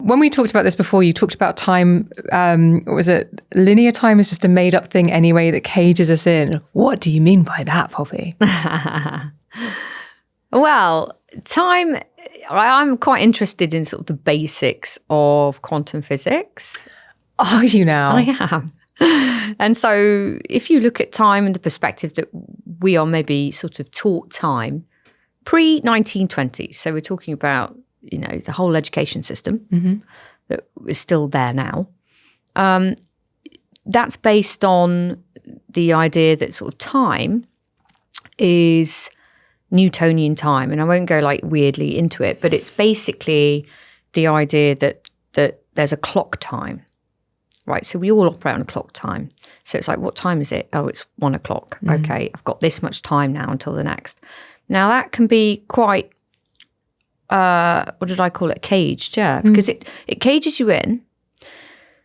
when we talked about this before, you talked about time. What was it? Linear time is just a made up thing anyway that cages us in. What do you mean by that, Poppy? Well, time, I'm quite interested in sort of the basics of quantum physics. Are you now? I am. And so if you look at time in the perspective that we are maybe sort of taught time pre-1920s, so we're talking about, the whole education system that is still there now, that's based on the idea that sort of time is Newtonian time. And I won't go like weirdly into it, but it's basically the idea that there's a clock time. Right, so we all operate on a clock time. So it's like, what time is it? Oh, it's 1 o'clock. Okay, I've got this much time now until the next. Now that can be quite, what did I call it? Caged, yeah. Because it cages you in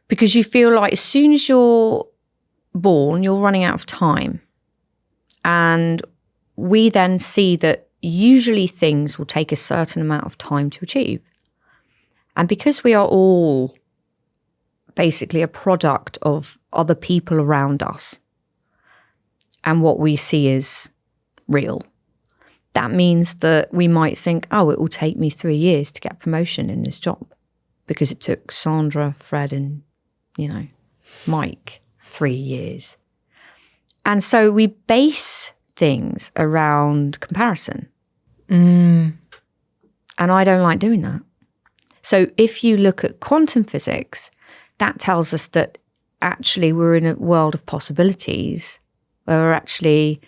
because you feel like as soon as you're born, you're running out of time. And we then see that usually things will take a certain amount of time to achieve. And because we are all basically a product of other people around us and what we see is real, that means that we might think, oh, it will take me 3 years to get promotion in this job because it took Sandra, Fred and, Mike 3 years. And so we base things around comparison. And I don't like doing that. So if you look at quantum physics, that tells us that actually we're in a world of possibilities where we're actually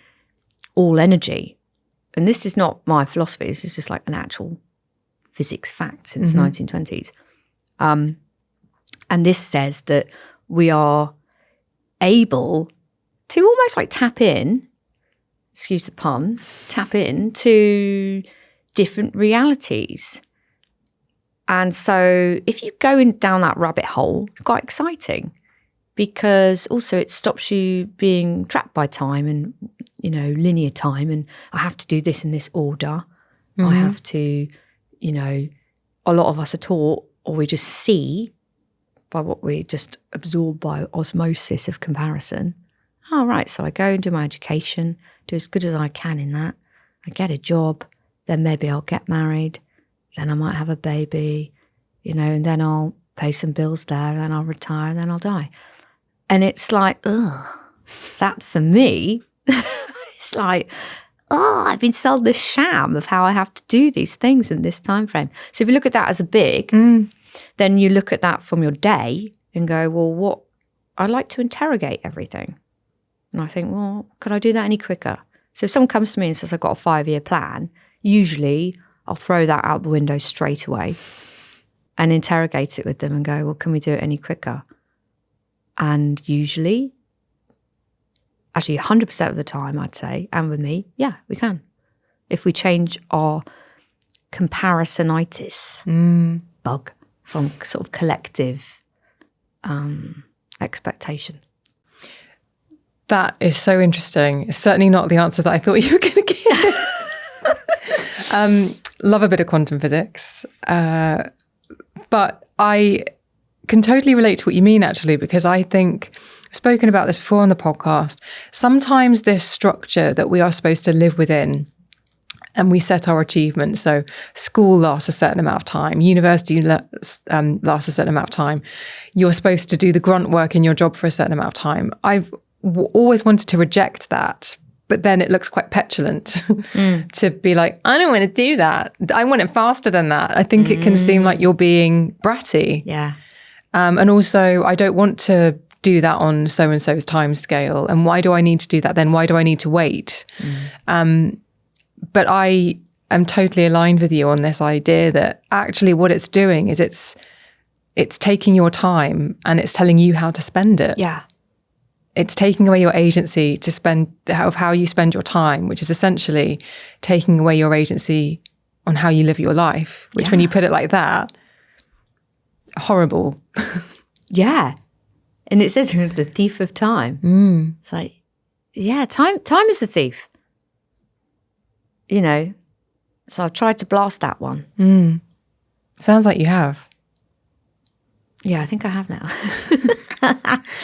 all energy. And this is not my philosophy. This is just like an actual physics fact since the 1920s. And this says that we are able to almost like tap in, excuse the pun, tap into different realities. And so if you go down that rabbit hole, it's quite exciting because also it stops you being trapped by time and, linear time. And I have to do this in this order. I have to, a lot of us are taught or we just see by what we just absorb by osmosis of comparison. Oh, right. So I go and do my education, do as good as I can in that. I get a job, then maybe I'll get married. Then I might have a baby, and then I'll pay some bills there, and then I'll retire, and then I'll die. And it's like, that for me, it's like, I've been sold this sham of how I have to do these things in this time frame. So if you look at that as a big, then you look at that from your day and go, well, I like to interrogate everything. And I think, well, could I do that any quicker? So if someone comes to me and says, I've got a 5-year plan, usually I'll throw that out the window straight away and interrogate it with them and go, well, can we do it any quicker? And usually, actually 100% of the time, I'd say, and with me, yeah, we can. If we change our comparisonitis bug from sort of collective expectation. That is so interesting. It's certainly not the answer that I thought you were going to give. Love a bit of quantum physics. But I can totally relate to what you mean, actually, because I think I've spoken about this before on the podcast. Sometimes this structure that we are supposed to live within and we set our achievements. So school lasts a certain amount of time, university lasts a certain amount of time. You're supposed to do the grunt work in your job for a certain amount of time. I've always wanted to reject that, but then it looks quite petulant to be like, I don't want to do that. I want it faster than that. I think it can seem like you're being bratty. Yeah. And also, I don't want to do that on so-and-so's time scale. And why do I need to do that then? Why do I need to wait? But I am totally aligned with you on this idea that actually what it's doing is it's taking your time and it's telling you how to spend it. Yeah. It's taking away your agency to spend of how you spend your time, which is essentially taking away your agency on how you live your life, which when you put it like that, horrible. Yeah. And it says you're the thief of time. It's like, yeah, time is the thief. So I've tried to blast that one. Sounds like you have. Yeah, I think I have now.